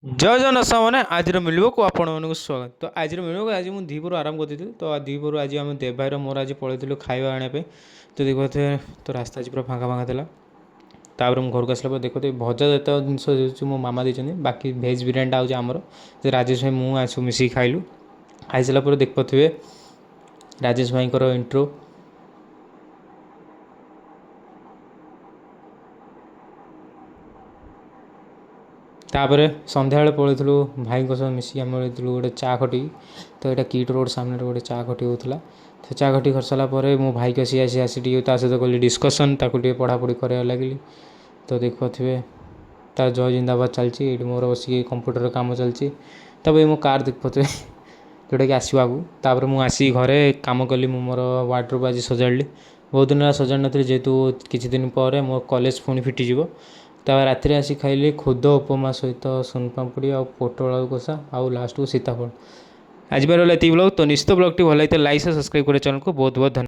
जय जगन्नाथ सामने आज मिलव को आपण मानक स्वागत। तो आज मिलव आज मुझे दीपुर आराम करती तो दीपुर आज आम देव भाईर मोर आज पलू खाଇବା आने तो देखते तो रास्ता आज पूरा फाँका फाँका था। तापर मुझे घर को आसला देखते भजा जिते जिन मो मामा देते बाकी भेज बिरियानीटा आज आमर राजेश भाई मुझे मिसिक खाइलु। खाई सारापर देख पारे राजेश भाई इंट्रो तापर संध्या पलू भाई सह मिसिक आम गोटे चा खटी तो यहाँ किट रोड सामने गोटे चा खटी होता तो चा खटी कर सारापर मो भाई को सी आसी आसी सहित कली डिस्कसन ताकू पढ़ापढ़ी कर लगे तो देख पारे तार जय जिंदाबाद चलती ये मोर बस कंप्यूटर काम चलती तब मो कार देख पारे जोटा कि आसो आगू तापर मुझे आसी घरे कम कली मोर वार्डरोब आज सजाड़ी बहुत दिन सजाड़ नी जेहेतु किसी दिन पर मो कॉलेज पुणी फिटिज तापर राति आसी खाइली खुद उपमा सहित सोनपापड़ी आ पोटल आलू कषा आउ लास्ट को सीताफल। आज बार ये ब्लॉग तो निश्चित ब्लॉग टी भल लाइक सब्सक्राइब कर चैनल को बहुत बहुत धन्यवाद।